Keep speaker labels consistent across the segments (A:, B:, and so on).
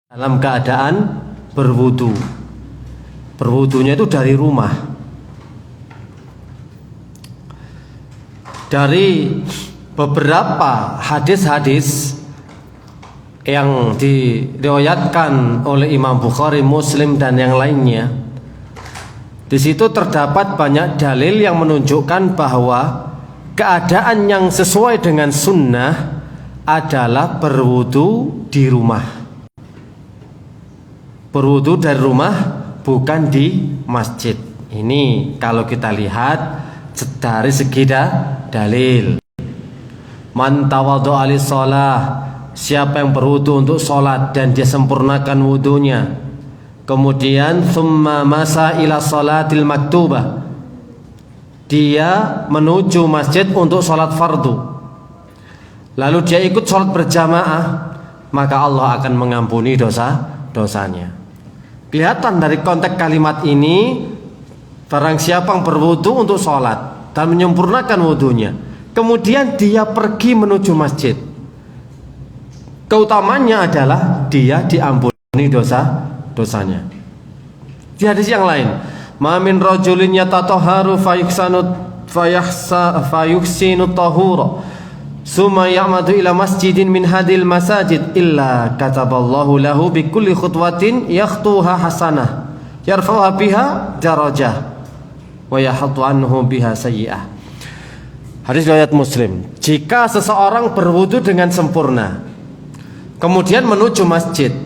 A: dalam keadaan berwudu. Berwudunya itu dari rumah. Dari beberapa hadis-hadis yang diriwayatkan oleh Imam Bukhari, Muslim dan yang lainnya, di situ terdapat banyak dalil yang menunjukkan bahwa keadaan yang sesuai dengan sunnah adalah berwudu di rumah. Berwudu dari rumah, bukan di masjid. Ini kalau kita lihat dari segi dalil. Man tawaddu'a lis-shalah, siapa yang berwudu untuk sholat dan dia sempurnakan wudunya, kemudian thumma masa ila sholatil maktubah, dia menuju masjid untuk sholat fardu, lalu dia ikut sholat berjamaah, maka Allah akan mengampuni dosanya. Kelihatan dari konteks kalimat ini, barang siapa yang berwudu untuk sholat dan menyempurnakan wudunya, kemudian dia pergi menuju masjid, keutamanya adalah dia diampuni dosanya. Di hadis yang lain, ma min rajulin yatatahharu fayuhsinu tahura summa ya'madu ila masjidin min hadil masajid illa kataballahu lahu bi kulli khutwatin yakhtuha hasanah yarfa'uha biha darajah wa yahatu anhu biha sayyi'ah. Hadis riwayat Muslim. Jika seseorang berwudu dengan sempurna kemudian menuju masjid,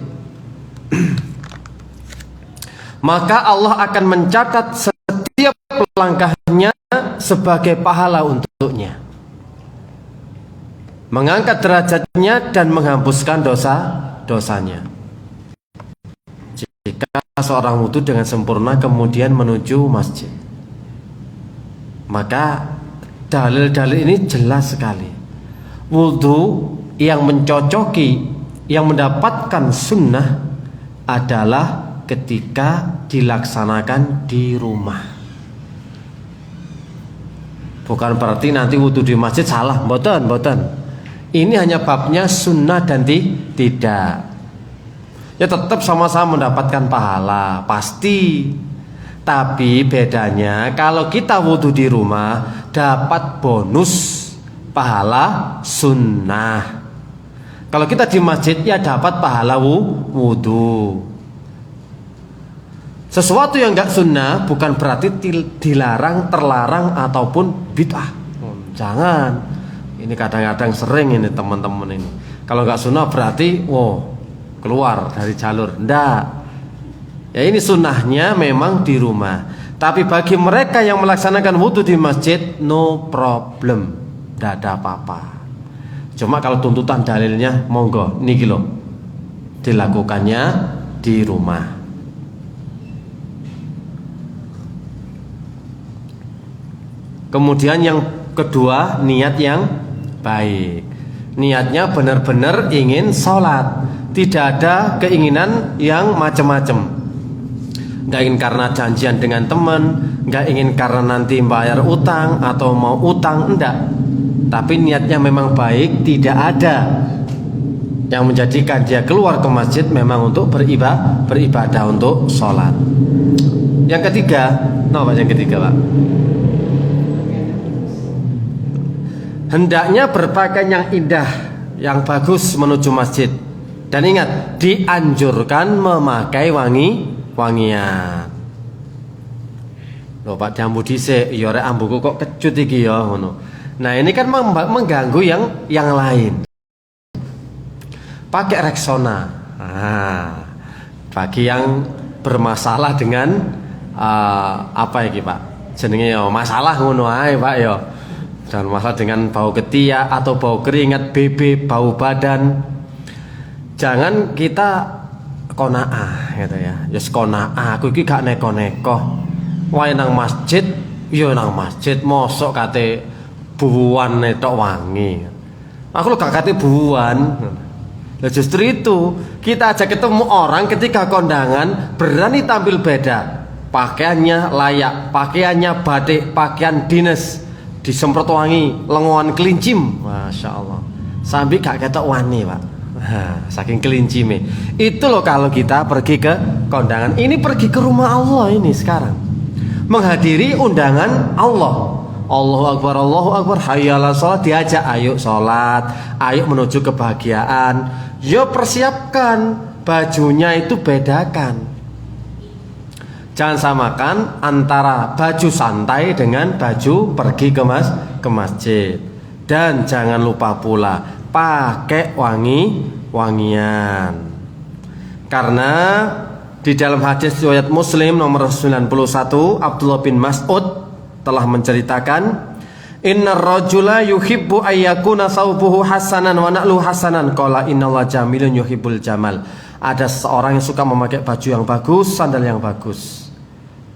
A: maka Allah akan mencatat setiap langkahnya sebagai pahala untuknya, mengangkat derajatnya dan menghapuskan dosanya. Jika seorang wudu dengan sempurna kemudian menuju masjid, maka dalil-dalil ini jelas sekali. Wudu yang mencocoki, yang mendapatkan sunnah adalah ketika dilaksanakan di rumah. Bukan berarti nanti wudu di masjid salah, mboten. Ini hanya babnya sunnah dan tidak. Ya tetap sama-sama mendapatkan pahala, pasti. Tapi bedanya kalau kita wudu di rumah dapat bonus pahala sunnah. Kalau kita di masjid ya dapat pahala wudu. Sesuatu yang enggak sunnah bukan berarti dilarang, terlarang ataupun bid'ah. Jangan. Ini kadang-kadang sering ini teman-teman ini. Kalau nggak sunnah berarti keluar dari jalur. Ndak. Ya ini sunnahnya memang di rumah. Tapi bagi mereka yang melaksanakan wudhu di masjid, no problem, ndak ada apa-apa. Cuma kalau tuntutan dalilnya monggo niki lho, dilakukannya di rumah. Kemudian yang kedua, niat yang baik. Niatnya benar-benar ingin sholat, tidak ada keinginan yang macam-macam. Nggak ingin karena janjian dengan teman, nggak ingin karena nanti bayar utang atau mau utang, enggak. Tapi niatnya memang baik, tidak ada yang menjadikan dia keluar ke masjid memang untuk beribadah untuk sholat. Yang ketiga, yang ketiga Pak, hendaknya berpakaian yang indah, yang bagus menuju masjid. Dan ingat, dianjurkan memakai wangian. Loh Pak jambu dhisik, ya rek ambuku kok kecut iki ya ngono. Nah, ini kan mengganggu yang lain. Pakai Rexona. Bagi yang bermasalah dengan apa iki Pak? Jenenge ya masalah ngono ae Pak ya. Dan masalah dengan bau ketiak atau bau keringat, BB, bau badan, jangan kita kona'ah gitu ya. Yes kona'ah, aku iki gak neko-neko. Wae nang masjid, yo nang masjid, mosok kate buwan tok wangi. Aku lo gak kate buwan. Nah, justru itu kita aja ketemu orang ketika kondangan berani tampil beda. Pakaiannya layak, pakaiannya batik, pakaian dinas, disemprot wangi, lengoan kelincim, masya Allah, sampai gak ketok wani Pak. Saking kelinci me. Itu loh kalau kita pergi ke kondangan. Ini pergi ke rumah Allah ini sekarang. Menghadiri undangan Allah. Allahu Akbar, hayya 'alas shalah, diajak ayo sholat, ayo menuju kebahagiaan. Yo persiapkan, bajunya itu bedakan. Jangan samakan antara baju santai dengan baju pergi ke masjid. Dan jangan lupa pula pakai wangian. Karena di dalam hadis riwayat Muslim nomor 91, Abdullah bin Mas'ud telah menceritakan, innar rajula yuhibbu ayyakuna thawbuhu hasanan wa na'luhu hasanan, qala innallaha jamilun yuhibbul jamal. Ada seorang yang suka memakai baju yang bagus, sandal yang bagus.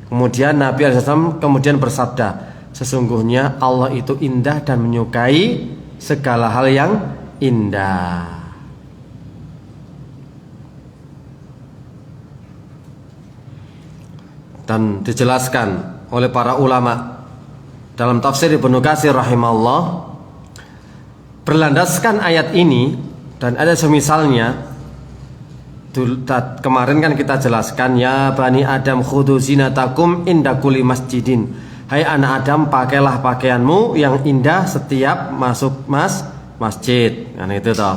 A: Kemudian Nabi SAW kemudian bersabda, sesungguhnya Allah itu indah dan menyukai segala hal yang indah. Dan dijelaskan oleh para ulama dalam tafsir Ibnu Katsir rahimahullah, berlandaskan ayat ini dan ada semisalnya. Kemarin kan kita jelaskan, ya bani Adam khudu zinatakum inda kulli masjidin. Hai anak Adam, pakailah pakaianmu yang indah setiap masuk masjid. Kan itu toh.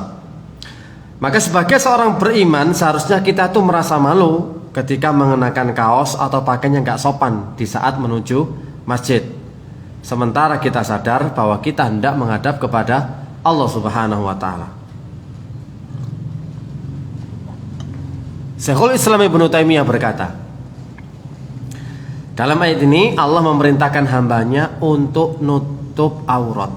A: Maka sebagai seorang beriman seharusnya kita tuh merasa malu ketika mengenakan kaos atau pakaian yang gak sopan di saat menuju masjid. Sementara kita sadar bahwa kita hendak menghadap kepada Allah Subhanahu wa taala. Syekhul Islam Ibnu Taimiyah berkata, dalam ayat ini Allah memerintahkan hambanya untuk nutup aurat.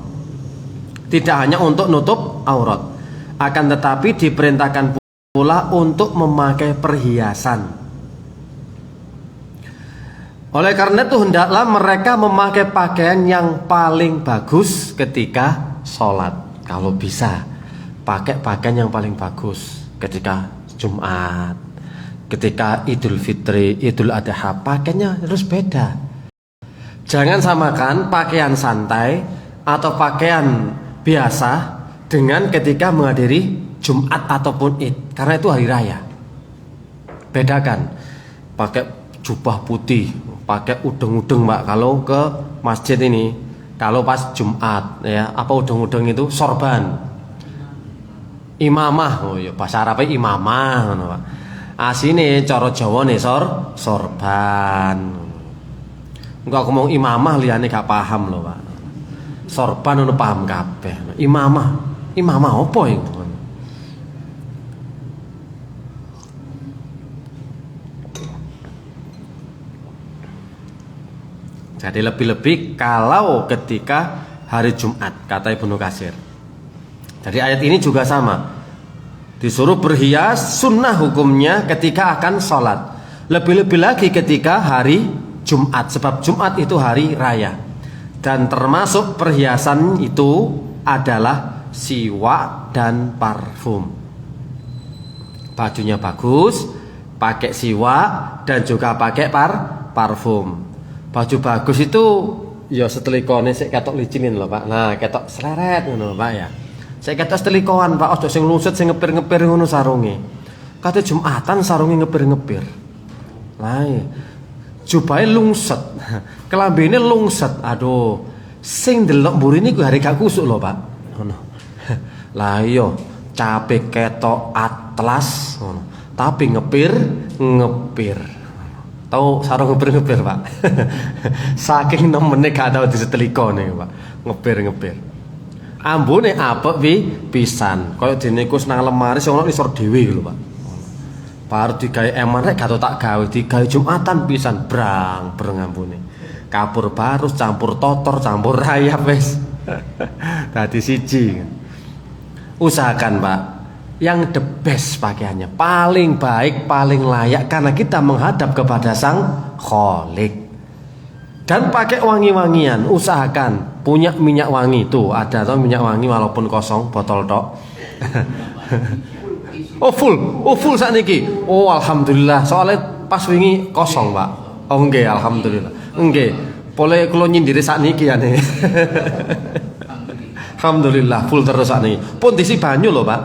A: Tidak hanya untuk nutup aurat, akan tetapi diperintahkan pula untuk memakai perhiasan. Oleh karena itu hendaklah mereka memakai pakaian yang paling bagus ketika sholat. Kalau bisa pakai pakaian yang paling bagus ketika Jumat, ketika Idul Fitri, Idul Adha, pakaiannya harus beda. Jangan samakan pakaian santai atau pakaian biasa dengan ketika menghadiri Jumat ataupun Id, karena itu hari raya. Bedakan, pakai jubah putih, pakai udeng-udeng Mbak kalau ke masjid ini. Kalau pas Jumat ya, apa udeng-udeng itu? Sorban, imamah. Oh ya, bahasa Arabnya imamah ngono Pak. Asine cara Jawane sorban. Engko aku ngomong imamah liyane gak paham lho Pak. Sorban ngono paham kabeh. Imamah apa iku? Jadi lebih-lebih kalau ketika hari Jumat, kata Ibnu Katsir. Jadi ayat ini juga sama. Disuruh berhias, sunnah hukumnya ketika akan sholat. Lebih-lebih lagi ketika hari Jumat, sebab Jumat itu hari raya. Dan termasuk perhiasan itu adalah siwak dan parfum. Bajunya bagus, pakai siwak dan juga pakai parfum. Baju bagus itu ya setelikone sik ketok licinin lho Pak. Nah, ketok sleret ngono Pak ya. Sik ketok setelikoan Pak, ojo sing lungset sing ngepir-ngepir ngono sarunge. Kate Jumatan sarunge ngepir-ngepir. Lah, jubahe lungset. Kelambine lungset. Aduh, sing delok mburi niku hari gak kusuk lho Pak. Ngono. Lah iya, cape ketok atlas ngono. Tapi ngepir. Tahu sarung ngepir-ngepir Pak. Saking nemene gak tau disetelikone Pak. Ngepir-ngepir. Ambune apik pisan. Kaya dene iku nang lemari sing ono isor dhewe lho Pak. Baru digawe eman rek gak tak gawe, digawe Jumatan pisan brang ambune. Kapur barus campur totor, campur rayap wis. Dadi siji. Usahakan Pak, yang the best pakaiannya, paling baik, paling layak, karena kita menghadap kepada Sang Khalik. Dan pakai wangi-wangian, usahakan punya minyak wangi. Tuh ada atau minyak wangi walaupun kosong botol tok. Oh full saat niki. Oh alhamdulillah, soalnya pas wingi kosong Pak. Oh nggih alhamdulillah. Nggih, boleh kula nyindiri saat niki ya nih. Alhamdulillah full terus nih. Pun diisi banyu loh Pak.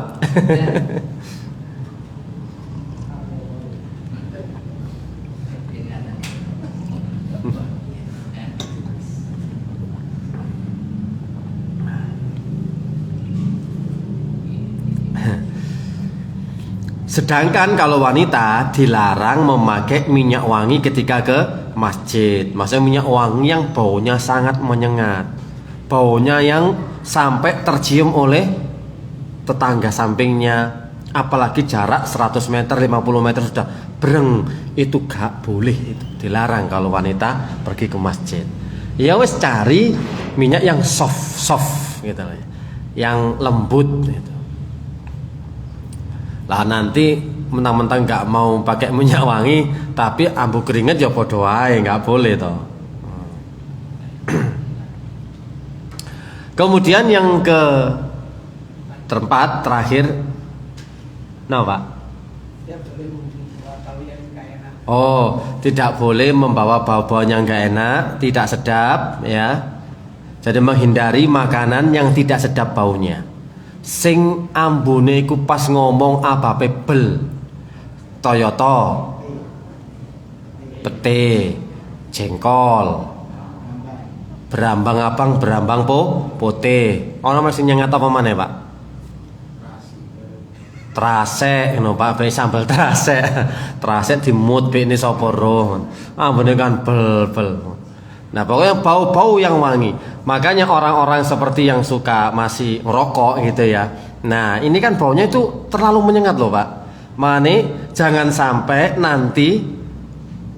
A: Sedangkan kalau wanita dilarang memakai minyak wangi ketika ke masjid. Maksudnya minyak wangi yang baunya sangat menyengat, baunya yang sampai tercium oleh tetangga sampingnya. Apalagi jarak 100 meter, 50 meter sudah breng. Itu gak boleh, itu dilarang kalau wanita pergi ke masjid. Ya wes cari minyak yang soft gitu, yang lembut gitu. Lah nanti mentang-mentang nggak mau pakai minyak wangi tapi ambu keringet ya podo ae, nggak boleh toh. Kemudian yang ke tempat terakhir, nah Pak. Oh, tidak boleh membawa bau-bau yang nggak enak, tidak sedap, ya. Jadi menghindari makanan yang tidak sedap baunya. Sing ambune iku pas ngomong apa pebel, Toyota, pete, jengkol, berambang abang, berambang pote. Ono masih nyengat apa mana Pak? Trasek, no Pak, be sambal trasek, trasek dimut be ini soporo, ambune kan bel. Nah pokoknya bau-bau yang wangi. Makanya orang-orang seperti yang suka masih ngerokok gitu ya. Nah ini kan baunya itu terlalu menyengat loh Pak. Mane jangan sampai nanti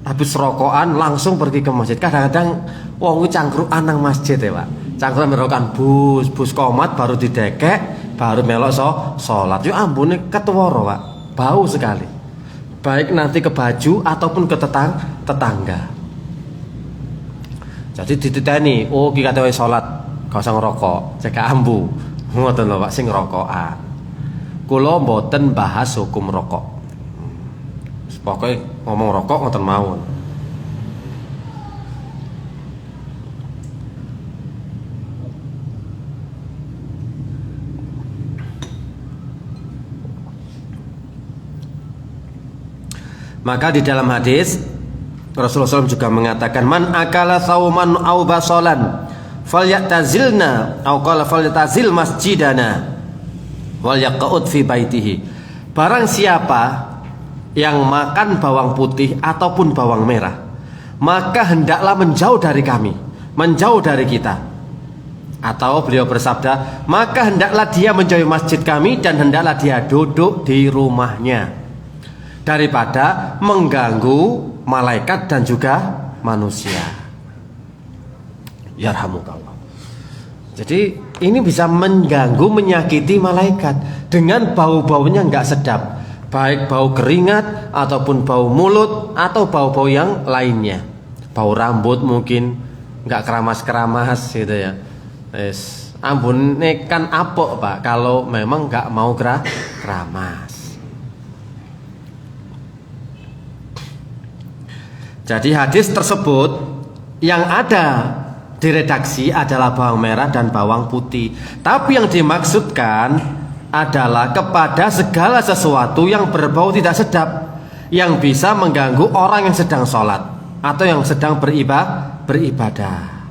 A: habis rokokan langsung pergi ke masjid. Kadang-kadang wong cangkruan nang masjid ya Pak. Cangkruan merokan bus komat baru didekek, baru melok sholat. Yo ambune ketuworo Pak. Bau sekali. Baik nanti ke baju ataupun ke tetangga. Jadi dititeni, oh ki kate salat, gak usah ngerokok, cekak ambu. Ngoten lho Pak sing ngerokokan. Kula mboten bahas hukum rokok. Pokoke ngomong rokok ngoten mawon. Maka di dalam hadis Rasulullah SAW juga mengatakan man akala sauman au basolan falyatazilna au qala falyatazil masjidana wal yaqud fi baitihi. Barang siapa yang makan bawang putih ataupun bawang merah, maka hendaklah menjauh dari kami, menjauh dari kita. Atau beliau bersabda, maka hendaklah dia menjauhi masjid kami dan hendaklah dia duduk di rumahnya daripada mengganggu malaikat dan juga manusia. Yarhamukallah. Jadi ini bisa mengganggu, menyakiti malaikat dengan bau-baunya nggak sedap, baik bau keringat ataupun bau mulut atau bau-bau yang lainnya. Bau rambut mungkin nggak keramas-keramas gitu ya. Ambun kan apok Pak kalau memang nggak mau keramas. Jadi hadis tersebut yang ada di redaksi adalah bawang merah dan bawang putih. Tapi yang dimaksudkan adalah kepada segala sesuatu yang berbau tidak sedap, yang bisa mengganggu orang yang sedang sholat atau yang sedang beribadah.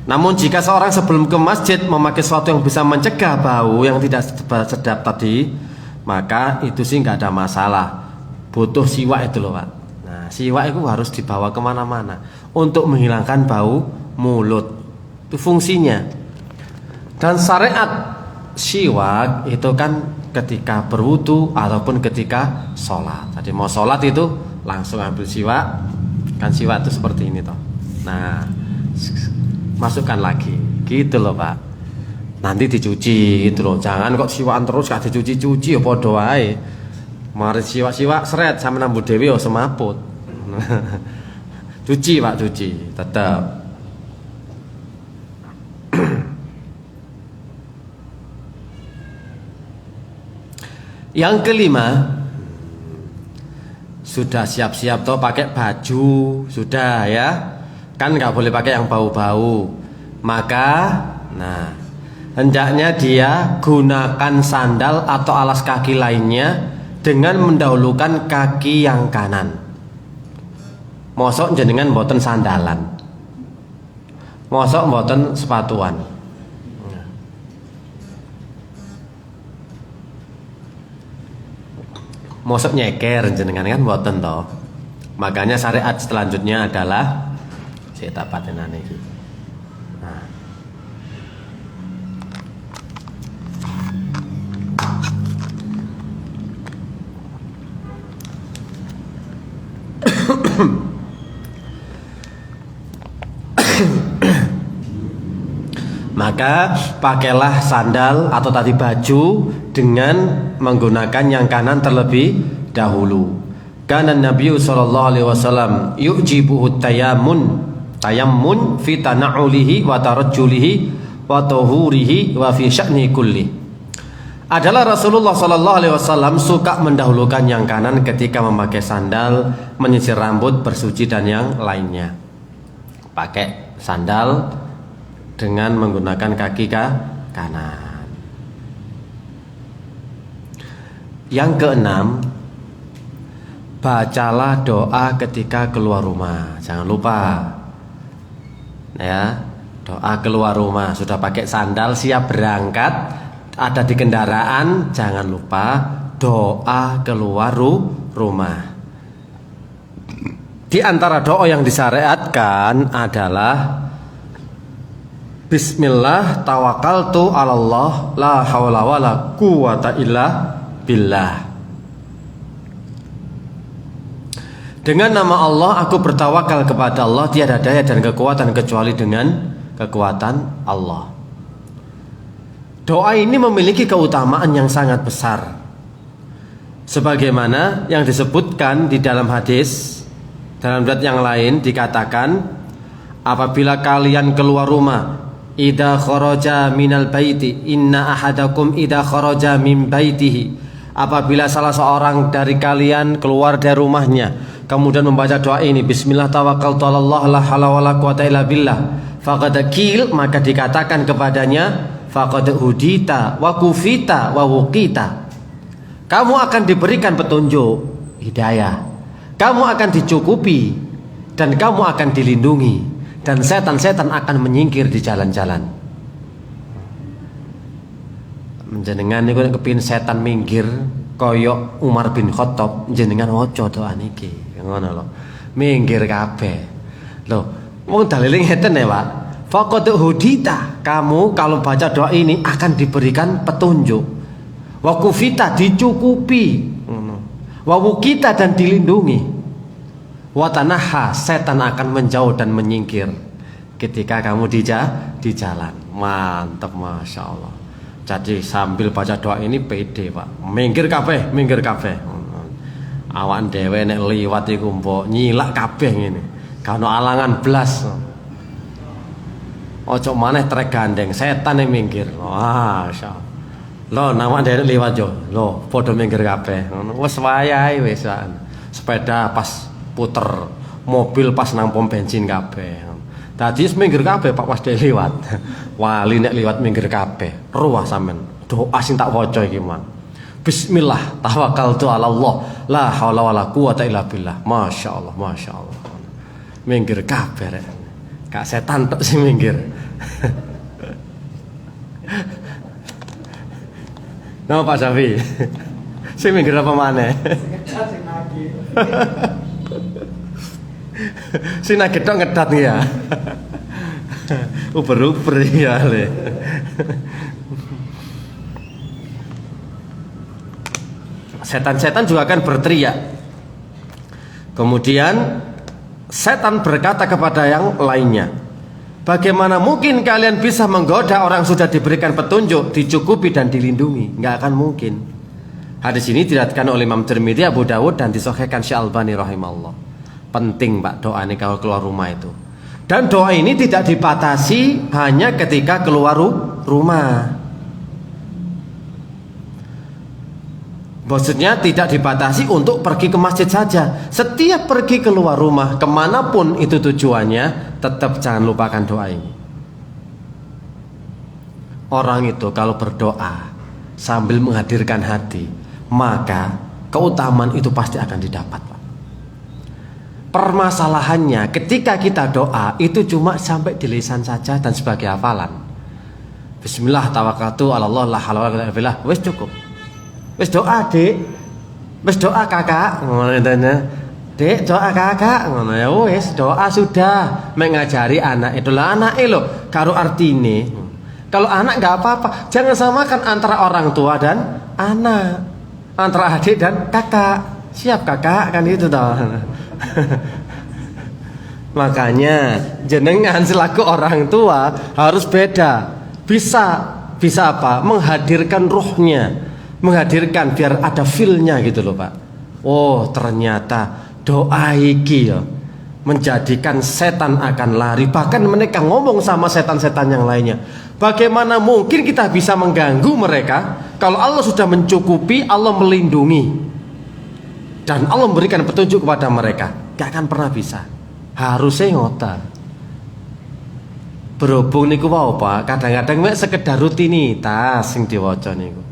A: Namun jika seorang sebelum ke masjid memakai sesuatu yang bisa mencegah bau yang tidak sedap tadi, maka itu sih nggak ada masalah. Butuh siwak itu loh Pak. Siwak itu harus dibawa kemana-mana untuk menghilangkan bau mulut. Itu fungsinya. Dan syariat siwak itu kan ketika berwudu ataupun ketika sholat. Jadi mau sholat itu langsung ambil siwak. Kan siwak itu seperti ini toh. Nah, masukkan lagi. Gitu loh Pak. Nanti dicuci gitu loh. Jangan kok siwakan terus gak dicuci-cuci ya podo ae. Mari siwak-siwak seret sama nambu dewi ya semaput. Cuci Pak, cuci tetap. Yang kelima, sudah siap-siap toh pakai baju, sudah ya. Kan nggak boleh pakai yang bau-bau. Maka, nah hendaknya dia gunakan sandal atau alas kaki lainnya dengan mendahulukan kaki yang kanan. Mosok jenengan mboten sandalan, mosok mboten sepatuan. Mosok nyeker jenengan kan mboten toh. Makanya syariat selanjutnya adalah saya tak patenane iki. Nah. Maka pakailah sandal atau tadi baju dengan menggunakan yang kanan terlebih dahulu. Karena Nabi sallallahu alaihi wasallam yujibuhu tayammun fi tana'ulihi wa tarajjulihi wa tuhurihi wa fi sya'ni kulli. Adalah Rasulullah sallallahu alaihi wasallam suka mendahulukan yang kanan ketika memakai sandal, menyisir rambut, bersuci dan yang lainnya. Pakai sandal dengan menggunakan kaki kanan. Yang keenam, bacalah doa ketika keluar rumah. Jangan lupa, ya, doa keluar rumah. Sudah pakai sandal, siap berangkat, ada di kendaraan, jangan lupa doa keluar rumah. Di antara doa yang disyariatkan adalah Bismillah tawakkaltu 'alallah la haula wala quwata illa billah. Dengan nama Allah aku bertawakal kepada Allah, tiada daya dan kekuatan kecuali dengan kekuatan Allah. Doa ini memiliki keutamaan yang sangat besar, sebagaimana yang disebutkan di dalam hadis. Dalam riwayat yang lain dikatakan, apabila kalian keluar rumah, idza kharaja minal baiti inna ahadakum idza kharaja min baitihi, apabila salah seorang dari kalian keluar dari rumahnya kemudian membaca doa ini, Bismillah tawakkaltu 'alallah la haula wala quwata illa billah, faqad qil, maka dikatakan kepadanya, faqad hudita wa kufita wa wuqita, kamu akan diberikan petunjuk, hidayah, kamu akan dicukupi dan kamu akan dilindungi, dan setan-setan akan menyingkir di jalan-jalan. Jenengan niku nek kepin setan minggir kaya Umar bin Khattab, jenengan waca doa niki ngono lho. Minggir kabeh. Lho, wong dalile ngeten ya, Pak. Faqad hudita, kamu kalau baca doa ini akan diberikan petunjuk. Wa kufita, dicukupi. Wa wukita, dan dilindungi. Wa tanaha, setan akan menjauh dan menyingkir ketika kamu di jalan. Mantap, Masya Allah. Jadi sambil baca doa ini pede, Pak. Minggir kabeh, minggir kabeh. Awak dhewe nek liwat iku mbok nyilak kabeh ngene. Gak ono alangan blas. Ojo maneh trek gandeng, setan yang minggir. Masya Allah. Lo nama dhewe liwat yo. Lo padha minggir kabeh. Wis wayahe wis. Sepeda pas puter, mobil pas nang pom bensin kabeh. Dadi minggir kabeh Pak pas dhewe liwat. Wali nek liwat minggir kabeh. Ruwah sampean. Doa sing tak waca iki, Man. Bismillah tawakkaltu 'alallah la haula wala quwata illa billah. Masya Allah, Masya Allah. Minggir kabeh rek. Kak setan tok sing minggir. Napa Pak Safi? Sing minggir apa maneh? Sing nagih tok ngedat ya. Uber-uber ya le. Setan-setan juga akan berteriak. Kemudian setan berkata kepada yang lainnya, bagaimana mungkin kalian bisa menggoda orang sudah diberikan petunjuk, dicukupi dan dilindungi? Nggak akan mungkin. Hadis ini diriwayatkan oleh Imam Tirmidzi, Abu Dawud, dan disahihkan Syekh Albani rahimahullah. Penting Pak doa ini kalau keluar rumah itu. Dan doa ini tidak dibatasi hanya ketika keluar rumah. Maksudnya tidak dibatasi untuk pergi ke masjid saja. Setiap pergi keluar rumah, kemanapun itu tujuannya, tetap jangan lupakan doa ini. orang itu kalau berdoa sambil menghadirkan hati, maka keutamaan itu pasti akan didapat, Pak. Permasalahannya ketika kita doa itu cuma sampai di lisan saja dan sebagai hafalan. Bismillah tawakkaltu 'ala Allah la haula wala quwwata illa billah. Wis cukup. Wis doa, Dik. Wis doa, Kakak. Ngono intine. Dek, doa Kakak. Ngono ya wis, doa sudah. Mengajari anak itu lah anake lho, karo artine. Kalau anak nggak apa-apa, jangan samakan antara orang tua dan anak, antara adik dan kakak. Siap kakak kan itu toh. Makanya jenengan selaku orang tua harus beda. Bisa apa? Menghadirkan ruhnya, menghadirkan biar ada feel-nya gitu loh, Pak. Oh, ternyata doa iki ya menjadikan setan akan lari. Bahkan mereka ngomong sama setan-setan yang lainnya. Bagaimana mungkin kita bisa mengganggu mereka kalau Allah sudah mencukupi, Allah melindungi, dan Allah memberikan petunjuk kepada mereka? Gak akan pernah bisa. Harusnya ngota. Berhubung niku wau, Pak, kadang-kadang mek sekedar rutinitas sing diwaca niku.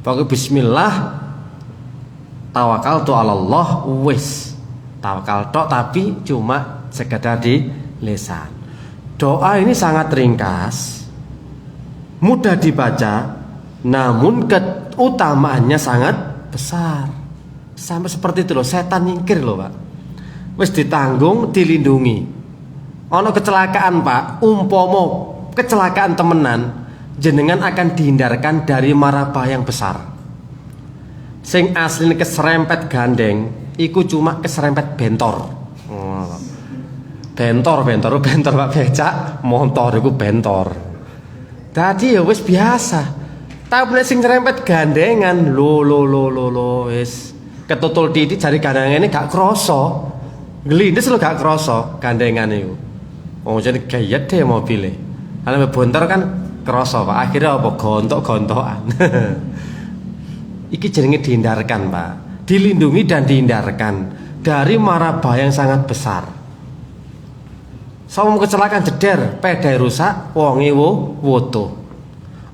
A: Pokoke bismillah tawakkaltu 'ala Allah wis. Tawakal tok tapi cuma sekedar di lisan. Doa ini sangat ringkas, mudah dibaca, namun keutamaannya sangat besar. Sampai seperti itu loh, setan nyingkir loh, Pak. Wis ditanggung, dilindungi. Ono kecelakaan, Pak, umpomo kecelakaan temenan, jenengan akan dihindarkan dari mara bahaya yang besar. Sing asline keserempet gandeng, iku cuma keserempet bentor. Bentor Pak, becak, motor iku bentor. Tadi ya wis biasa. Tapi nek sing nyerempet gandengan, lo wis ketutul titik jari gandengan ini gak krasa. Ngelindes lo gak krasa gandengan iku. Oh jadi gayet deh mobilnya. Karena bentor kan krasa, Pak. Akhirnya apa gontok-gontokan. Iki jenenge dihindarkan, Pak. Dilindungi dan dihindarkan dari mara bahaya yang sangat besar. Sama kecelakaan jeder, pedai rusak, wonge woto.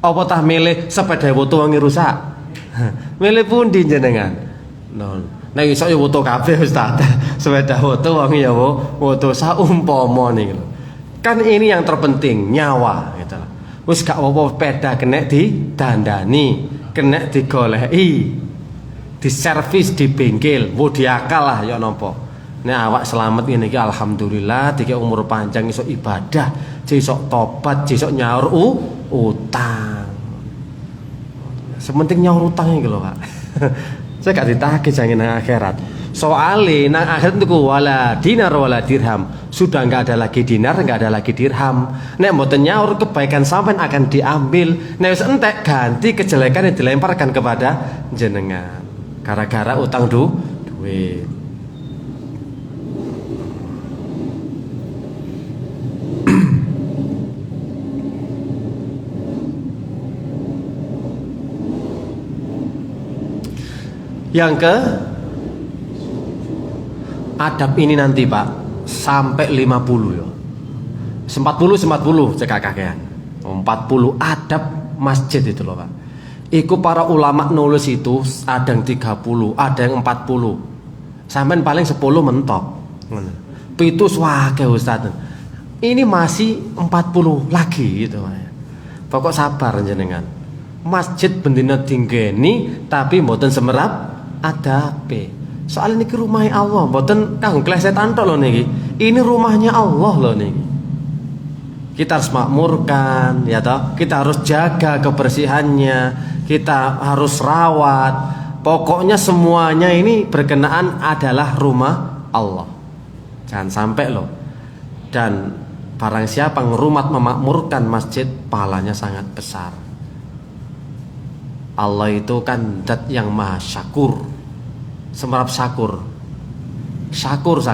A: Apa tah milih sepeda woto wonge rusak? Milih pundi jenengan? Non. Nek iso ya woto kabeh Ustaz. Sepeda woto wonge ya woto saumpama niku lho. Kan ini yang terpenting, nyawa gitu loh. Wis gak apa-apa sepeda kena didandani, kena digoleki, diservis di bengkel, mau diakal lah ya nopo. Nek awak selamat ngene iki alhamdulillah, dikek umur panjang iso ibadah, iso tobat, iso nyaur utang. Sementing nyaur utang iki lho, Pak. Saya gak ditagih jangan nang akhirat. Soale nang akhirat niku wala dinar wala dirham. Sudah enggak ada lagi dinar, enggak ada lagi dirham. Nek mboten nyaur kebaikan sampean akan diambil. Nek wis entek ganti kejelekan yang dilemparkan kepada jenengan. Gara-gara utang duit. Yang ke adab ini nanti, Pak, sampai 50 ya. 40 cekak kakean. 40 adab masjid itu loh, Pak. Iku para ulama nulis itu ada yang 30, ada yang 40. Sampai paling 10 mentok. Pitu swake Ustaz. Ini masih 40 lagi gitu, Pak. Pokok sabar jenengan. Masjid bendina tinggeni tapi mboten semerap adabe. Soal ini rumahnya Allah, mboten kanggo klesetan tok lho niki. Ini rumahnya Allah lho niki. Kita harus makmurkan, ya toh. Kita harus jaga kebersihannya, kita harus rawat. Pokoknya semuanya ini berkenaan adalah rumah Allah. Jangan sampai loh. Dan barang siapa ngerumat memakmurkan masjid, pahalanya sangat besar. Allah itu kan zat yang maha syakur. Semerap syakur. Syakur.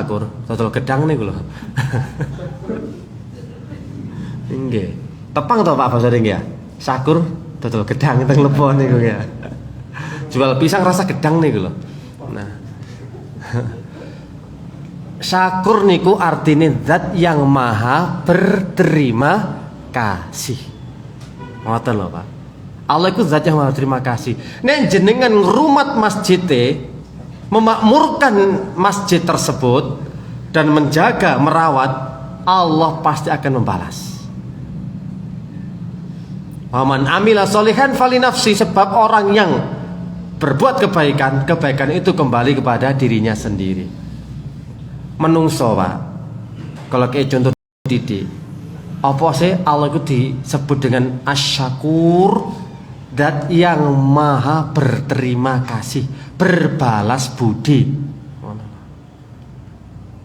A: Total gedang nih lho. Nggih. Tepang to Pak Basa ya? Syakur total gedang teng lepo niku ya. Jual pisang rasa gedang niku lho. Nah. Syakur niku artinya zat yang maha berterima kasih. Ngoten lho Pak. Allah itu zat yang maha terima kasih. Nek jenengan ngrumat masjid, memakmurkan masjid tersebut dan menjaga, merawat, Allah pasti akan membalas. Waman amila solihan fali nafsi, sebab orang yang berbuat kebaikan, kebaikan itu kembali kepada dirinya sendiri. Menungso Pak, kalau kayak contoh titik, apa sih Allah itu disebut dengan asyakur, dat yang maha berterima kasih, berbalas budi.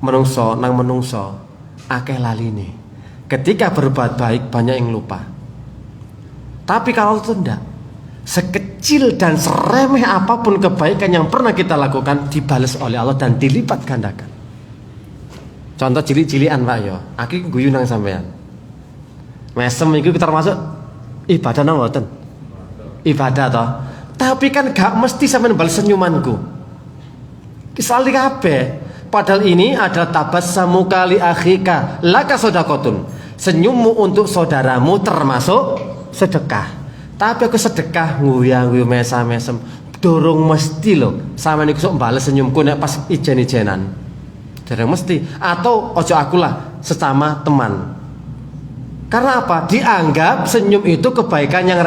A: Menungso nang menungso akeh laline. Ketika berbuat baik banyak yang lupa. Tapi kalau itu enggak, sekecil dan seremeh apapun kebaikan yang pernah kita lakukan dibalas oleh Allah dan dilipat gandakan. Contoh cilik-cilikan Pak yo, aki guyu nang sampean. Mesem iku termasuk ibadah nang mboten? Ibadah toh. Tapi kan gak mesti sampean balas senyumanku. Kisali kabeh. Padahal ini adalah tabassamu kali akhika laka sedekatun. Senyummu untuk saudaramu termasuk sedekah. Tapi aku sedekah nguyang-nguyang mesam-mesem dorong mesti loh. Sampeyan iku sok bales senyumku nek pas ijen-ijenan. Dereng mesti. Atau ojo akulah sesama teman. Karena apa? Dianggap senyum itu kebaikan yang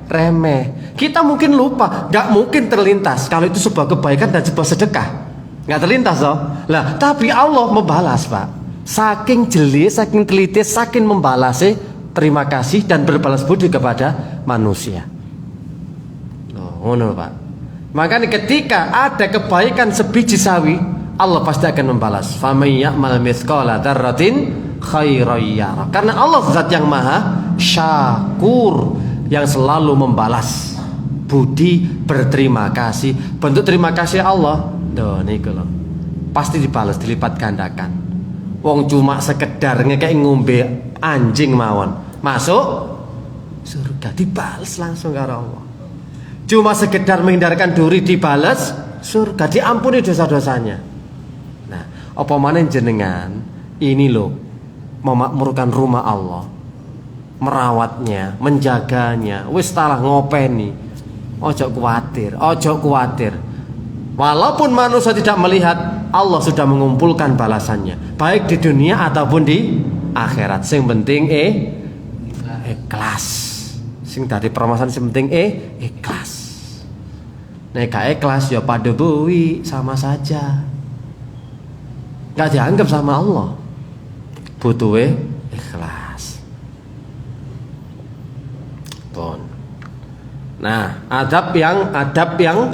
A: remeh. Kita mungkin lupa, gak mungkin terlintas kalau itu sebuah kebaikan dan sebuah sedekah. Gak terlintas toh. Lah, tapi Allah membalas Pak. Saking jeli, saking teliti, saking membalasnya, terima kasih dan berbalas budi kepada manusia. Ngono Pak. Makanya ketika ada kebaikan sebiji sawi, Allah pasti akan membalas. Faman ya'mal mithqala dzarratin khairan yarah. Karena Allah zat yang maha syakur, yang selalu membalas budi, berterima kasih. Bentuk terima kasih Allah niku lho, pasti dibalas, dilipat gandakan. Wong cuma sekedar ngekek ngombe anjing mawon masuk surga, dibalas langsung karo Allah. Cuma sekedar menghindarkan duri, dibalas surga, diampuni dosa-dosanya. Nah, apa manen jenengan ini loh memakmurkan rumah Allah, merawatnya, menjaganya, wis talah ngopeni. Ojo kuatir. Walaupun manusia tidak melihat, Allah sudah mengumpulkan balasannya, baik di dunia ataupun di akhirat. Sing penting ikhlas. Sing dari permasalahan sing penting ikhlas. Nek gak ikhlas ya pada buwi sama saja. Gak dianggap sama Allah. Butuh ikhlas. Nah, adab yang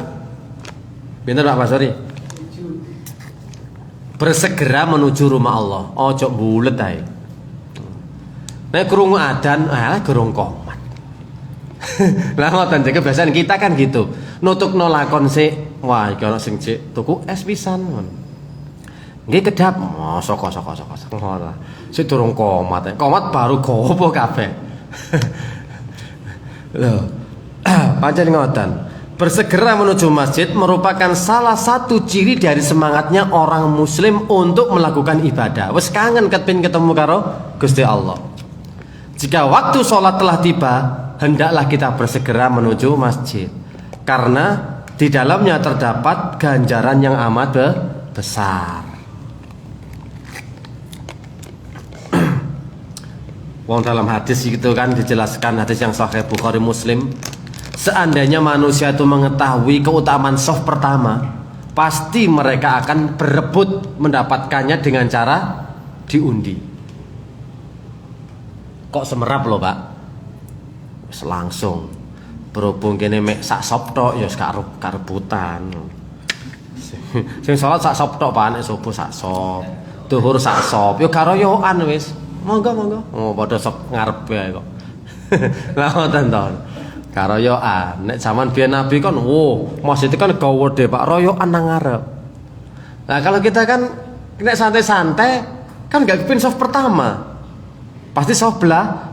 A: bener Pak Basori. Bersegera menuju rumah Allah. Ojo bulet ae. Nek krungu adzan, gerung komat. Lah ngoten jek kebiasaan kita kan gitu. Nutukno lakon sik, wah iki ana sing cek tuku es pisan ngono. Nggih kedap, soko. Ngono. Sik durung komat. Komat baru gopo kabeh. Loh. Pancen ngoten. Bersegera menuju masjid merupakan salah satu ciri dari semangatnya orang muslim untuk melakukan ibadah. Wes kangen kepin ketemu karo Gusti Allah. Jika waktu sholat telah tiba, hendaklah kita bersegera menuju masjid, karena di dalamnya terdapat ganjaran yang amat besar. Wong dalam hadis itu kan dijelaskan, hadis yang sahih Bukhari Muslim, seandainya manusia itu mengetahui keutamaan shaf pertama, pasti mereka akan berebut mendapatkannya dengan cara diundi. Kok semerap loh Pak? Langsung berhubung kene mek sak sop tok ya karebutan. Sing salat sak sop tok Pak, nek subuh sak sop, duhur sak sop, ya karoyokan wis. Monggo. Oh, padha sok ngarepe ae kok. Lah ngoten to. Karoyokan. Nek zaman biyen Nabi kan, masjid kan gawede Pak, royokan nang ngarep. Nah, kalau kita kan nek santai-santai kan gak kepin saf pertama. Pasti saf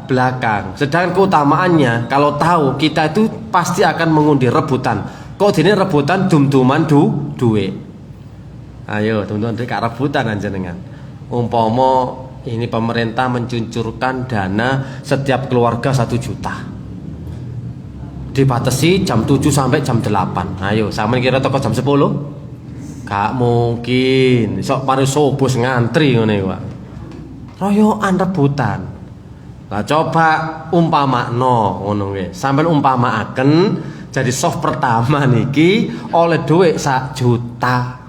A: belakang. Sedangkan keutamaannya kalau tahu kita itu pasti akan mengundi rebutan. Kok dene rebutan dum-duman duwe. Ayo, teman-teman dek rebutan anjenengan. Umpama ini pemerintah mencuncurkan dana setiap keluarga 1 juta. dibatasi jam 7 sampai jam 8. Ayo, sampeyan kira toko jam 10? Gak mungkin. Sok mari subuh ngantri ngene iku, Pak. Royokan rebutan. Lah coba umpamakno ngono nggih. Sampeyan umpamaaken jadi soft pertama niki oleh duit 1 juta.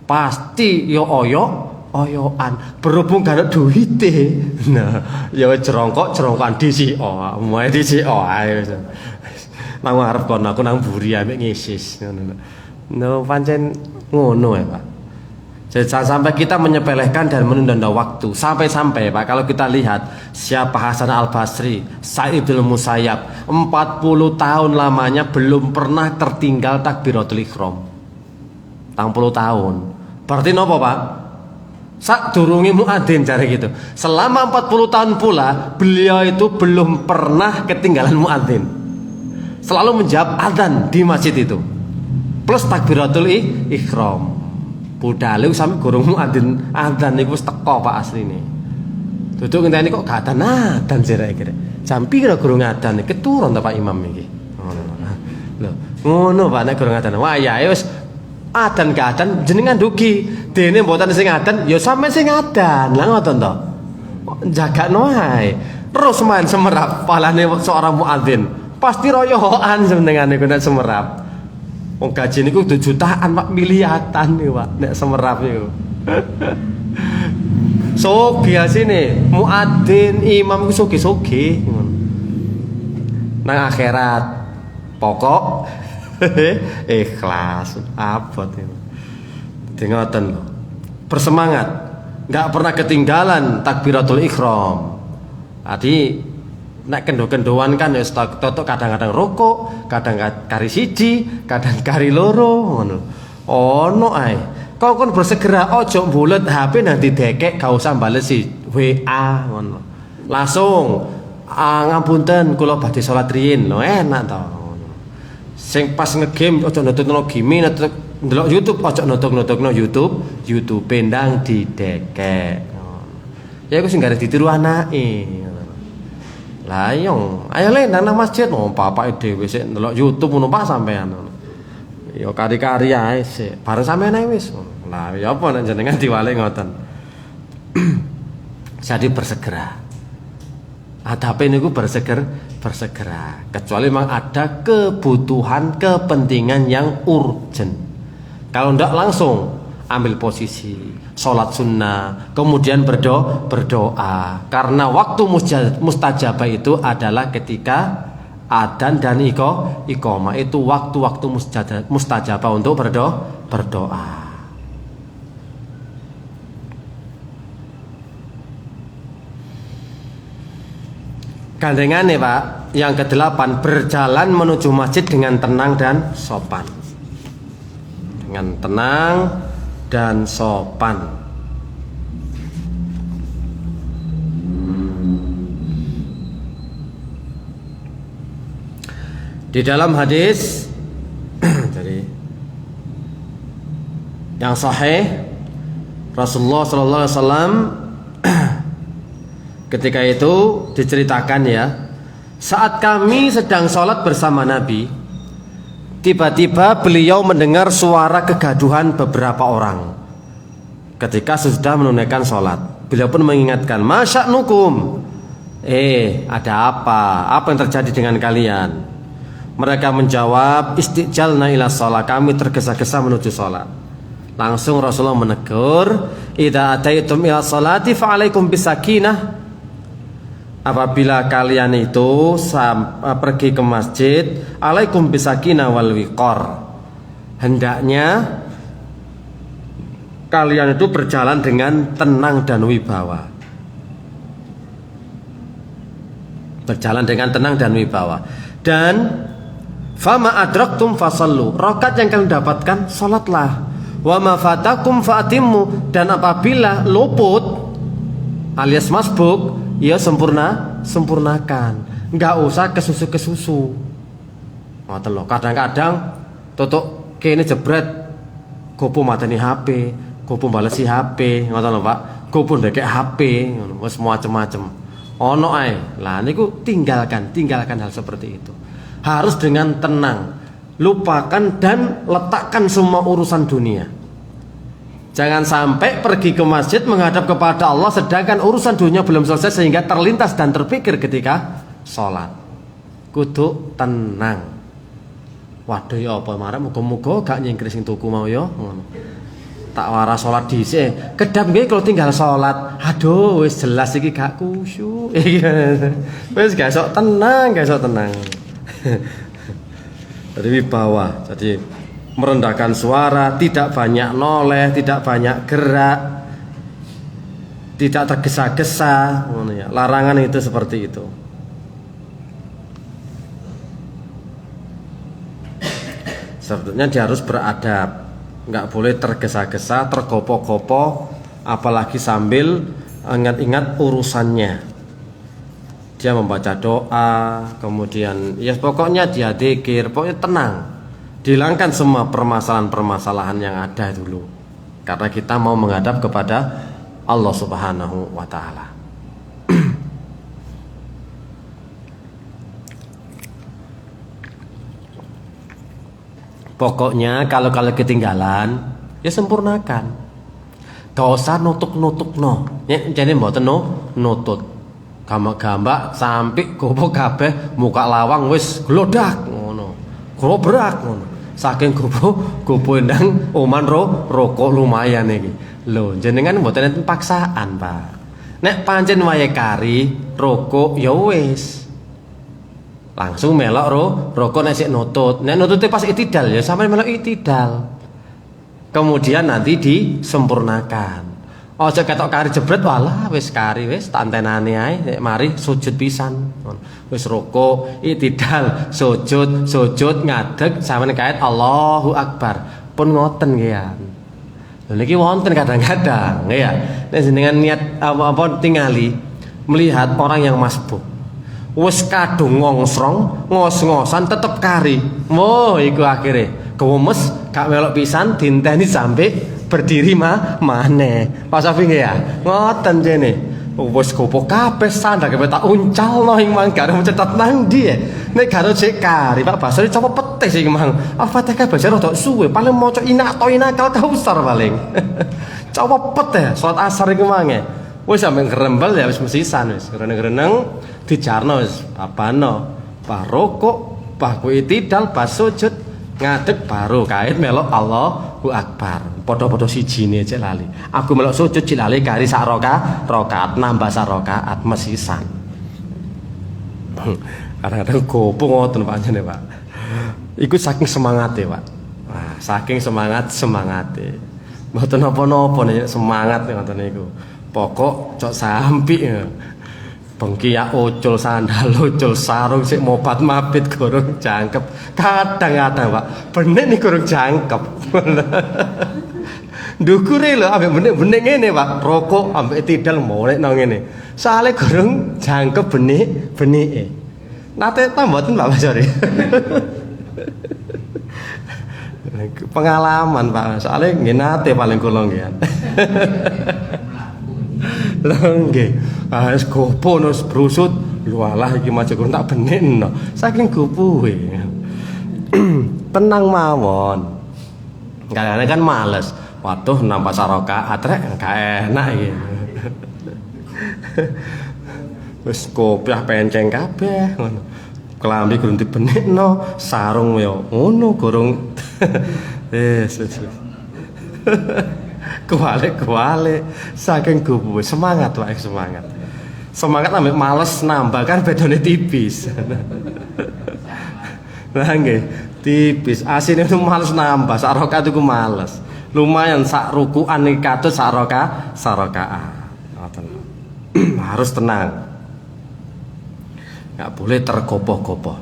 A: Pasti yo oyokan berhubung gak ada duite. Nah, ya jerongkokan disiko, mulai disiko ae wis. Nang arep kono aku nang mburi ambek ngisis ngono. No pancen ngono ya, Pak. Jadi sampai kita menyepelekan dan menunda waktu. Sampai-sampai Pak, kalau kita lihat siapa Hasan Al-Basri, Sa'id bin Musayyab, 40 tahun lamanya belum pernah tertinggal takbiratul ihram. 40 tahun. Berarti nopo, Pak? Sadurunge muadzin jare gitu. Selama 40 tahun pula beliau itu belum pernah ketinggalan muadzin. Selalu menjawab adzan di masjid itu. Plus takbiratul ihram. Budale sampe gorong muadzin adzan niku wis teko Pak asline. Duduk ngenteni kok gak adzan jare kira. Jam pira gorong adzan iki turun ta Pak Imam iki. Ngono. Lho, ngono Pak nek gorong adzan. Wah ya wis adzan gak adzan jenengan dugi. Dene mboten sing adzan ya sampe sing adzan. Lah ngoten to. Jagakno ae. Terus main semerap palane seorang muadzin. Pasti royokan jenengan niku nek semerap. Wong gaji niku 2 jutaan Pak, miliatan niku Pak nek semerap niku. Sugih asine muadzin imam ku sugih-sugih ngono. Nang akhirat pokok ikhlas abot itu. Ngoten lho. Bersemangat, enggak pernah ketinggalan takbiratul ihram. Tadi nek kendo-kendoan kan wis totok kadang-kadang rokok, kadang kari siji, kadang kari loro ngono. Ono ae. Kok kon bersegera ojo mbulet HP nang didekek gak usah balesi WA ngono. Langsung ngapunten kula badhe salat riyin lho enak to ngono. Sing pas ngegame ojo nutupno game, ndelok YouTube ojo nutuk-nutukno YouTube pendang didekek. Ya iku sing gare ditiru anake. Lah yo, ayo le nang masjid mau bapak dhewe sik ndelok YouTube ngono Pak sampean. Ya kari-kari ae sik. Bareng sampean ae wis. Lah ya apa nek jenengan diwale ngoten. Jadi bersegera. Adape niku bersegera. Kecuali memang ada kebutuhan, kepentingan yang urgent. Kalau ndak langsung ambil posisi sholat sunnah, kemudian berdoa. Karena waktu mustajabah itu adalah ketika adzan dan iqamah. Itu waktu-waktu mustajabah untuk berdoa. Gandengane Pak, yang ke-8 berjalan menuju masjid dengan tenang dan sopan. Dengan tenang dan sopan. Di dalam hadis jadi yang sahih Rasulullah sallallahu alaihi wasallam ketika itu diceritakan ya, saat kami sedang sholat bersama Nabi, tiba-tiba beliau mendengar suara kegaduhan beberapa orang. Ketika sudah menunaikan sholat, beliau pun mengingatkan, masya'nukum, ada apa? Apa yang terjadi dengan kalian? Mereka menjawab, istijalna ila sholat, kami tergesa-gesa menuju sholat. Langsung Rasulullah menegur, idza ataitum ila sholati fa'alaikum bisakinah. Apabila kalian itu pergi ke masjid, alaikum bisakinah wal wiqar. Hendaknya kalian itu berjalan dengan tenang dan wibawa. Berjalan dengan tenang dan wibawa. Dan fama adraktum fasallu. Rakaat yang kalian dapatkan salatlah. Wa ma fatakum fa'timmu. Dan apabila luput alias masbuk, ya sempurnakan. Enggak usah kesusu. Ngoten lho, kadang-kadang tutuk kene jebret gopo mateni HP, gopo balesi HP, ngoten lho Pak. Gopo ndekek HP, ngono wis macem-macem. Ono ae. Lah niku tinggalkan hal seperti itu. harus dengan tenang. Lupakan dan letakkan semua urusan dunia. Jangan sampai pergi ke masjid menghadap kepada Allah sedangkan urusan dunia belum selesai sehingga terlintas dan terpikir ketika sholat. Kudu tenang. Waduh ya apa marah muga-muga gak nyingkris sing tuku mau ya. Tak waras sholat dhisik. Kedap nggih kalau tinggal sholat. Aduh wis jelas iki gak khusyuk. Wis gak sok tenang, gak sok tenang. Dari wibawa. Jadi merendahkan suara, tidak banyak noleh, tidak banyak gerak, tidak tergesa-gesa. Larangan itu seperti itu. Sebetulnya dia harus beradab, nggak boleh tergesa-gesa, tergopoh-gopoh, apalagi sambil ingat-ingat urusannya. Dia membaca doa, kemudian ya pokoknya dia dzikir, pokoknya tenang. Dihilangkan semua permasalahan-permasalahan yang ada dulu. Karena kita mau menghadap kepada Allah Subhanahu wa taala. Pokoknya kalau ketinggalan ya sempurnakan. Gak usah nutuk-nutuk no. Jadi mboten nutut. Gambak sampai gopo kabeh muka lawang wis glodak ngono. Grobrak ngono. Saking gopo ndang oman rokok lumayan iki. Lho, jenengan mboten enten paksaan, Pak. Nek pancen wayahe kari, rokok ya wis. Langsung melok rokok nek sik nutut. Nek nutute pas itidal ya sampeyan melok itidal. Kemudian nanti disempurnakan. Ojo ketok kari jebret walah wis kari wis tak antenane ae nek mari sujud pisan. Wis rukuk, itidal, sujud ngadeg sampeyan kaet Allahu Akbar. Pun ngoten nggih ya. Lha niki wonten kadang-kadang nggih ya. Nek jenengan niat apa tingali melihat orang yang masbuk. Wis kadung ngongsrong, ngos-ngosan tetep kari. Wo iku akhire kewemes gak melok pisan dinteni sampai berdiri maneh. Pak Safi nggih ya. Ngoten jene. Wis gopo kabeh sandal kabeh tak uncalno ing mangkar mencetat nang ndi. Nek karo sik kari Pak Basri coba petis sing mang. Al-Fatihah baca rada suwe paling maca inakal kausar paling. Coba petis salat asar iku mange. Wis sampe ngrembel ya wis mesisan wis. Greneng-greneng dijarno wis babano. Bah rukuk, bah kuwi tidal, bah sujud, ngadeg baru kait melok Allahu Akbar. Padha-padha sijine cek lali. Aku melok sujud cek lali kari sak rakaat nambah sak rakaat mesisan. Kadang-kadang gopo ngoten pancene, Pak. Iku saking semangate, Pak. Nah, saking semangate. Mboten napa-napa nek semangat ngoten niku. Pokok cok sampi bengki ya ucul sandal ucul sarung sik mobat mabit gorong jangkep kadang-kadang Pak bener nih gorong jangkep ndukure lho ambek benek-benek ngene Pak rokok ambek tidal molek nang ngene soalé gorong jangkep benike nate ta mboten Pak Basori pengalaman Pak soalé nggih nate paling kula nggih Lengge, es gopo nus brusut, lualah iki macam tak benin no, saking gopoe. Tenang mawon. Kadang-kadang kan males, waduh nambah sarokaat rek gak enak iki. Wis kopiah penceng kabeh ngono. Klambi gurung dibenekno, sarung yo ngono gorong. Wis. Kualik saking gopo semangat Pak semangat ambek males nambah kan bedone tipis nah nggih tipis asine itu males nambah sak rakaat iku males lumayan sak rukukan iki katut sak rakaat harus tenang nggak boleh tergopoh-gopoh.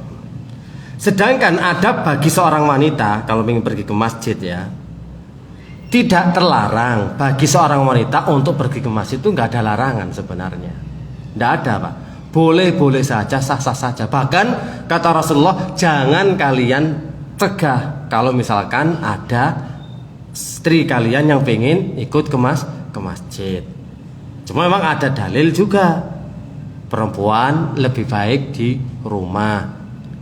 A: Sedangkan adab bagi seorang wanita kalau ingin pergi ke masjid ya tidak terlarang bagi seorang wanita untuk pergi ke masjid itu nggak ada larangan sebenarnya, nggak ada Pak, boleh saja sah-sah saja. Bahkan kata Rasulullah jangan kalian cegah kalau misalkan ada istri kalian yang pengen ikut ke masjid. Cuma memang ada dalil juga perempuan lebih baik di rumah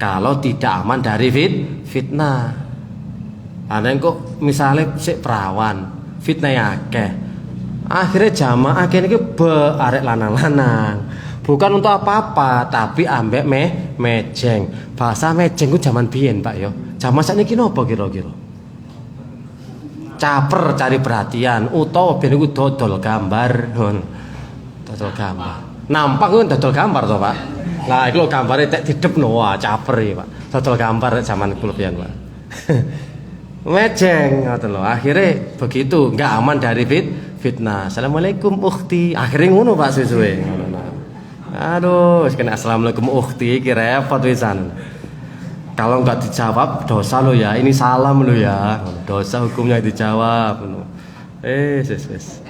A: kalau tidak aman dari fitnah. Ada kok misalnya sik perawan fitnah akeh, akhirnya jamaah akhirnya arek lanang-lanang, bukan untuk apa-apa tapi ambek mejeng. Bahasa mejeng itu zaman biyen Pak yo, zaman sakniki napa kira-kira? Caper cari perhatian, utawa biyen iku dodol gambar, dodol gambar. Nampak ku dodol gambar to Pak. Lah iku lho gambare tek didepno, wah caper iki Pak. Dodol gambar zaman kula biyen Pak. Mejeng ngoten lho. Akhire begitu enggak aman dari fitnah. Assalamualaikum ukhti. Akhire ngono Pak suwe-suwe. Aduh, wis kena assalamualaikum ukhti iki repot wisan. Kalau enggak dijawab dosa lo ya. Ini salam lo ya. Dosa hukumnya dijawab. Wis.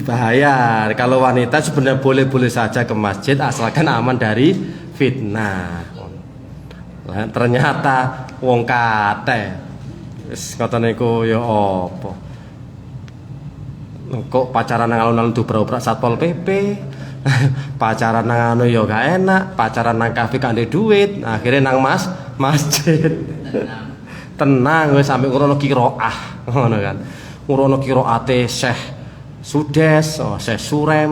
A: Bahaya. Kalau wanita sebenarnya boleh-boleh saja ke masjid asalkan aman dari fitnah. Ternyata wong kate wis ngoten niku ya apa? Kok pacaran nang alun-alun dobrak-obrak Satpol PP. Pacaran nang anu ya gak enak, pacaran nang kafe gak ndek duit, akhirnya nang masjid. Tenang wis sampe ngono qiraah ngono kan. Ngurono qiraate Syekh Sudes, Syekh Surem.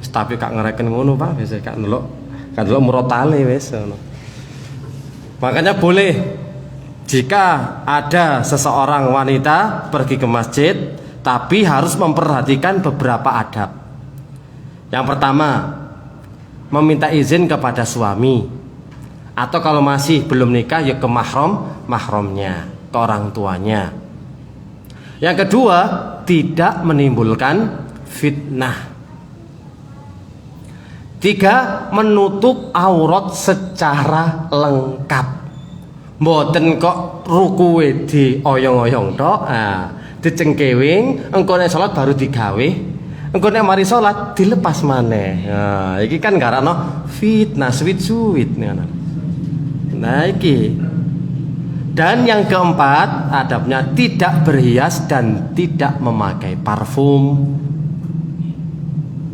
A: Tapi kak ngereken ngono Pak, wis kak ndelok murotale wis ngono. Makanya boleh jika ada seseorang wanita pergi ke masjid, tapi harus memperhatikan beberapa adab. Yang pertama, meminta izin kepada suami, atau kalau masih belum nikah ya ke mahramnya, ke orang tuanya. Yang kedua, tidak menimbulkan fitnah. Tiga, menutup aurat secara lengkap. Mboten kok rukuwe di oyong-oyong tok, dicengkewing, engko nek salat baru digawe, engko nek mari salat dilepas maneh. Nah, iki kan garano fitnah suwit-suwit ngono. Nah, iki. Dan yang keempat, adabnya tidak berhias dan tidak memakai parfum.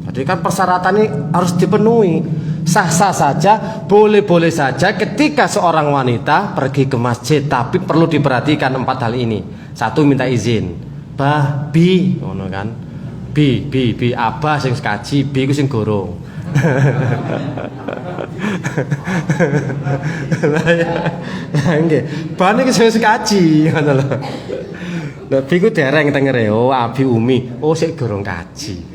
A: Jadi kan persyaratan ini harus dipenuhi. Sah-sah saja, boleh-boleh saja ketika seorang wanita pergi ke masjid, tapi perlu diperhatikan 4 hal ini. 1, minta izin. Bi, ngono kan. Bi, abah sing kaji, bi ku sing gorong. Nggih, bane iki sing kaji ngono lho. Lah bi ku dereng tengere, abi umi, sik gorong kaji.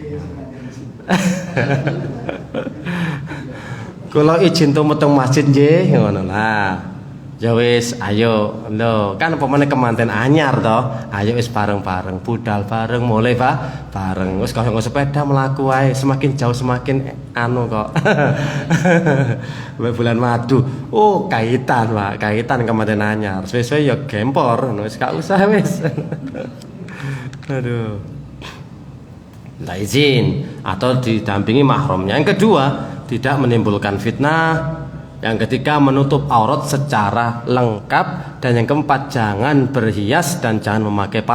A: Kula izin tumut masjid nggih ngono lah. Ya wis, ayo lho, kan pemene kemanten anyar to. Ayo wis bareng-bareng, budal bareng, mulai Pak, bareng. Wis kaya sepeda mlaku wae, semakin jauh semakin anu kok. Bulan madu. Kaitan, Pak, kaitan kemanten anyar. Wis-wis ya gempor, wis gak usah wis. Aduh. Minta izin atau didampingi mahramnya. Yang kedua, tidak menimbulkan fitnah. Yang ketiga, menutup aurat secara lengkap. Dan yang keempat, jangan berhias dan jangan memakai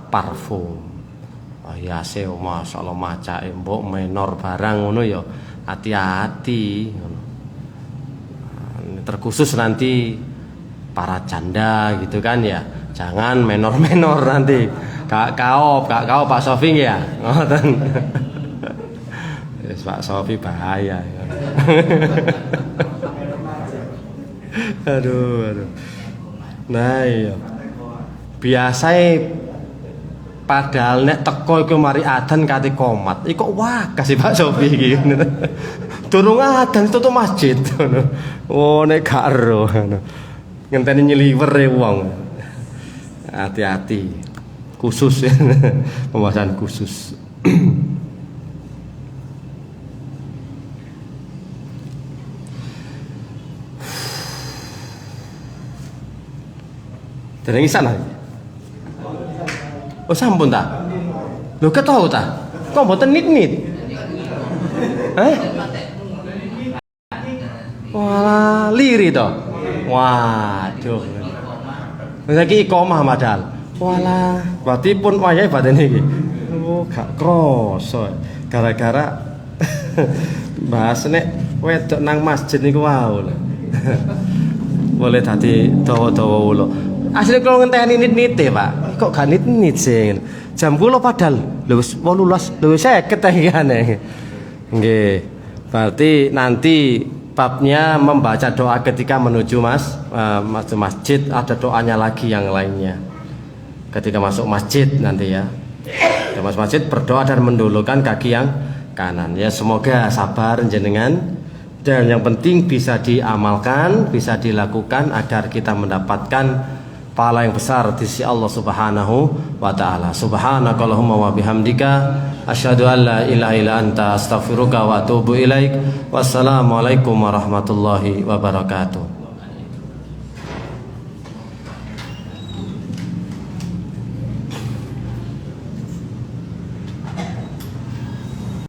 A: parfum. Hiase masyaallah macake mbok menor barang ngono ya. Hati-hati. Terkhusus nanti para janda gitu kan ya. Jangan menor-menor nanti. Kak kau Pak Sofi ya. Ngoten. Pak Sofi bahaya. Aduh. Nah iya. Biasane padahal nek teko iku mari adzan kate komat. Iku wah kasih Pak Sofi iki. Durung adzan tutup masjid ngono. Nek gak ero ngono. Ngenteni nyeliwere wong. Hati-hati. Khusus ya. Pembahasan khusus. Dereng isan ae. Sampun ta? Lho ketau ta? Kok mboten nit-nit? Wah, liri to. Waduh. Saiki iqomah madal. Walah, berarti pun wayahe badan iki. Gak krasa. gara-gara bahas nek wedok nang masjid niku wau. Boleh tadi dawa-dawa ulo. Asli kalau ngenteni nit-nite, Pak. Kok gak nit-nit sih? Jam kula padahal lho wis 18, lho 50 tahane. Nggih. Berarti nanti babnya membaca doa ketika menuju masjid, ada doanya lagi yang lainnya. Ketika masuk masjid nanti ya. Ketika masuk masjid berdoa dan mendulukan kaki yang kanan. Ya semoga sabar jenengan. Dan yang penting bisa diamalkan, bisa dilakukan agar kita mendapatkan pahala yang besar di sisi Allah Subhanahu wa taala. Subhanakallahumma wa bihamdika asyhadu an la ilaha illa anta astaghfiruka wa atubu ilaik. Wassalamualaikum warahmatullahi wabarakatuh.